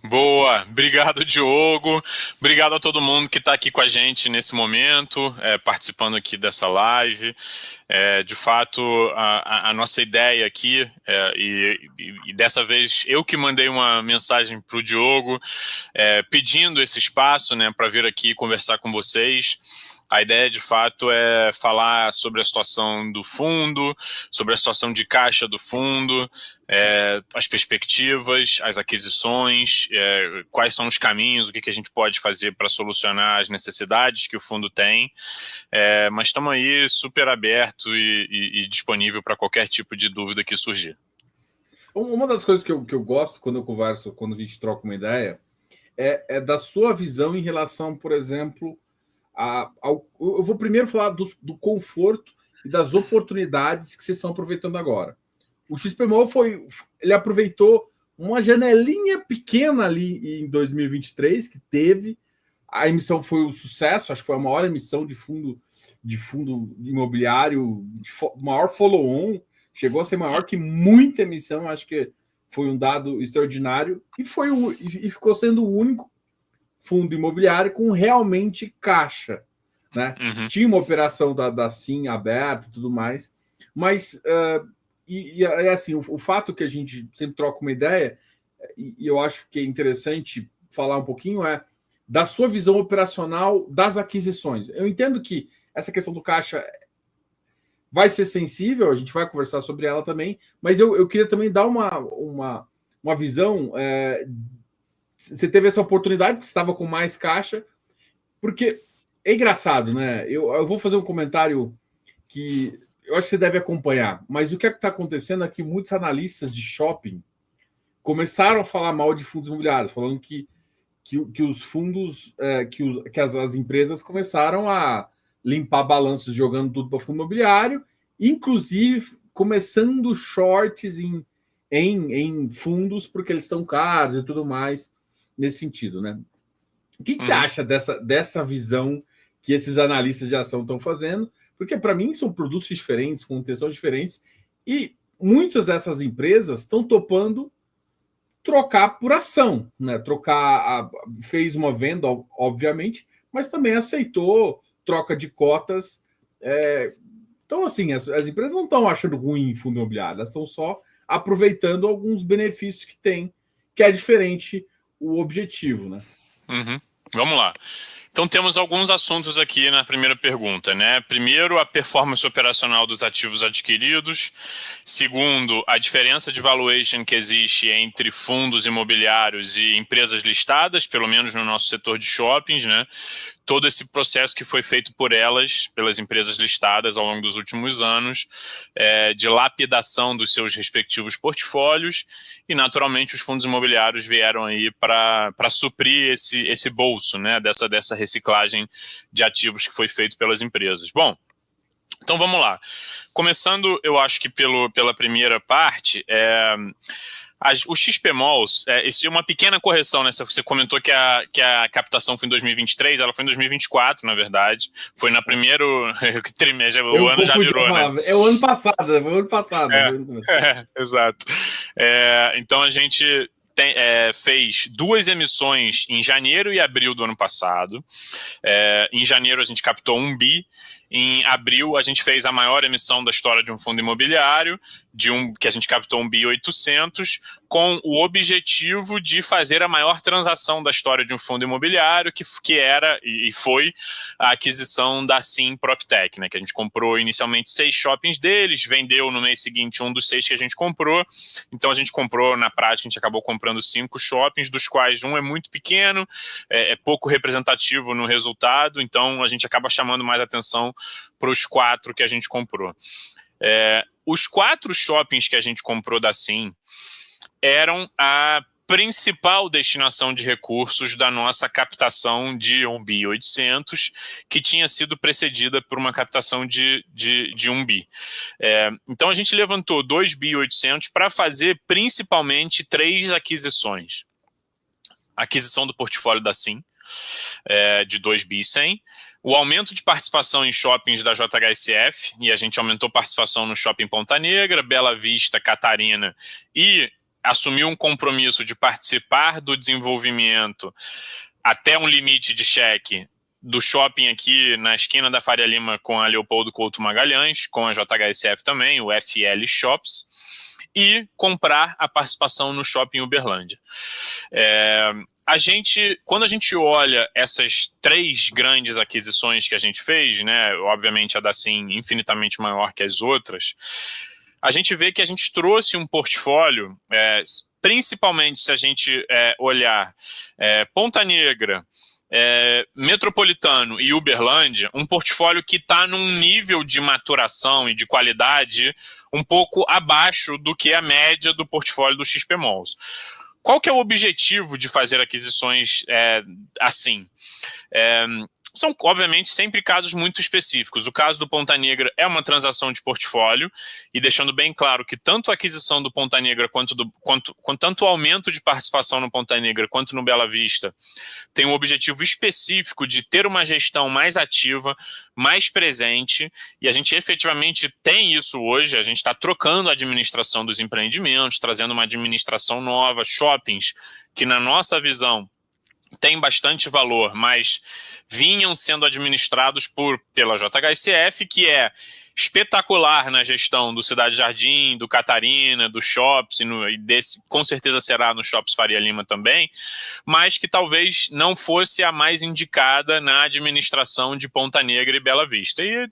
Boa, obrigado, Diogo. Obrigado a todo mundo que está aqui com a gente nesse momento, participando aqui dessa live. De fato, a nossa ideia aqui, e dessa vez eu que mandei uma mensagem para o Diogo, pedindo esse espaço, né, para vir aqui conversar com vocês. A ideia, de fato, é falar sobre a situação do fundo, sobre a situação de caixa do fundo, as perspectivas, as aquisições, quais são os caminhos, o que a gente pode fazer para solucionar as necessidades que o fundo tem. Mas estamos aí super aberto e disponível para qualquer tipo de dúvida que surgir. Uma das coisas que eu gosto quando eu converso, quando a gente troca uma ideia, é da sua visão em relação, por exemplo, eu vou primeiro falar do conforto e das oportunidades que vocês estão aproveitando agora. O XPMO ele aproveitou uma janelinha pequena ali em 2023 que teve. A emissão foi um sucesso, acho que foi a maior emissão de fundo imobiliário, maior follow-on, chegou a ser maior que muita emissão, acho que foi um dado extraordinário, e ficou sendo o único fundo imobiliário com realmente caixa. Né? Uhum. Tinha uma operação da SIM aberta e tudo mais, mas assim, o fato que a gente sempre troca uma ideia, e eu acho que é interessante falar um pouquinho, da sua visão operacional das aquisições. Eu entendo que essa questão do caixa vai ser sensível, a gente vai conversar sobre ela também, mas eu queria também dar uma visão. Você teve essa oportunidade porque você estava com mais caixa, porque é engraçado, né? Eu vou fazer um comentário que eu acho que você deve acompanhar, mas o que está acontecendo é que muitos analistas de shopping começaram a falar mal de fundos imobiliários, falando que os fundos, que as empresas começaram a limpar balanços jogando tudo para fundo imobiliário, inclusive começando shorts em fundos porque eles estão caros e tudo mais nesse sentido, né? O que você acha dessa visão que esses analistas de ação estão fazendo? Porque, para mim, são produtos diferentes, com intenções diferentes, e muitas dessas empresas estão topando trocar por ação, né? Fez uma venda, obviamente, mas também aceitou troca de cotas. Então, assim, as empresas não estão achando ruim em fundo imobiliário, elas estão só aproveitando alguns benefícios que tem, que é diferente o objetivo, né? Uhum. Vamos lá. Então, temos alguns assuntos aqui na primeira pergunta, né? Primeiro, a performance operacional dos ativos adquiridos. Segundo, a diferença de valuation que existe entre fundos imobiliários e empresas listadas, pelo menos no nosso setor de shoppings, né? Todo esse processo que foi feito por elas, pelas empresas listadas ao longo dos últimos anos, de lapidação dos seus respectivos portfólios, e naturalmente os fundos imobiliários vieram aí para suprir esse bolso, né, dessa reciclagem de ativos que foi feito pelas empresas. Bom, então vamos lá. Começando, eu acho que pela primeira parte, os XPMOLs, isso é uma pequena correção, né? Você comentou que a captação foi em 2023, ela foi em 2024, na verdade. Foi na primeiro trimestre, o ano já virou, né? É o ano passado, foi o ano passado. Exato. Então a gente fez 2 emissões em janeiro e abril do ano passado. Em janeiro a gente captou 1 bi. Em abril, a gente fez a maior emissão da história de um fundo imobiliário, que a gente captou 1 bi 800, com o objetivo de fazer a maior transação da história de um fundo imobiliário, que era e foi a aquisição da Sim PropTech, né, que a gente comprou inicialmente 6 shoppings deles, vendeu no mês seguinte um dos 6 que a gente comprou. Então a gente comprou, na prática, a gente acabou comprando 5 shoppings, dos quais um é muito pequeno, é pouco representativo no resultado, então a gente acaba chamando mais atenção para os 4 que a gente comprou. Os 4 shoppings que a gente comprou da Sim eram a principal destinação de recursos da nossa captação de 1 bi 800, que tinha sido precedida por uma captação de 1 bi. Então a gente levantou 2 bi 800 para fazer principalmente 3 aquisições. A aquisição do portfólio da Sim, de 2 bi 100, o aumento de participação em shoppings da JHSF, e a gente aumentou participação no Shopping Ponta Negra, Bela Vista, Catarina e assumiu um compromisso de participar do desenvolvimento até um limite de cheque do shopping aqui na esquina da Faria Lima com a Leopoldo Couto Magalhães, com a JHSF também, o FL Shops, e comprar a participação no shopping Uberlândia. Quando a gente olha essas 3 grandes aquisições que a gente fez, né, obviamente a da Sim infinitamente maior que as outras, a gente vê que a gente trouxe um portfólio, principalmente se a gente olhar Ponta Negra, Metropolitano e Uberlândia, um portfólio que está num nível de maturação e de qualidade um pouco abaixo do que a média do portfólio do XP Malls. Qual que é o objetivo de fazer aquisições assim? São, obviamente, sempre casos muito específicos. O caso do Ponta Negra é uma transação de portfólio, e deixando bem claro que tanto a aquisição do Ponta Negra quanto tanto o aumento de participação no Ponta Negra quanto no Bela Vista tem um objetivo específico de ter uma gestão mais ativa, mais presente, e a gente efetivamente tem isso hoje. A gente está trocando a administração dos empreendimentos, trazendo uma administração nova, shoppings que, na nossa visão, tem bastante valor, mas vinham sendo administrados pela JHSF, que é espetacular na gestão do Cidade Jardim, do Catarina, do Shops, e desse, com certeza será no Shops Faria Lima também, mas que talvez não fosse a mais indicada na administração de Ponta Negra e Bela Vista. E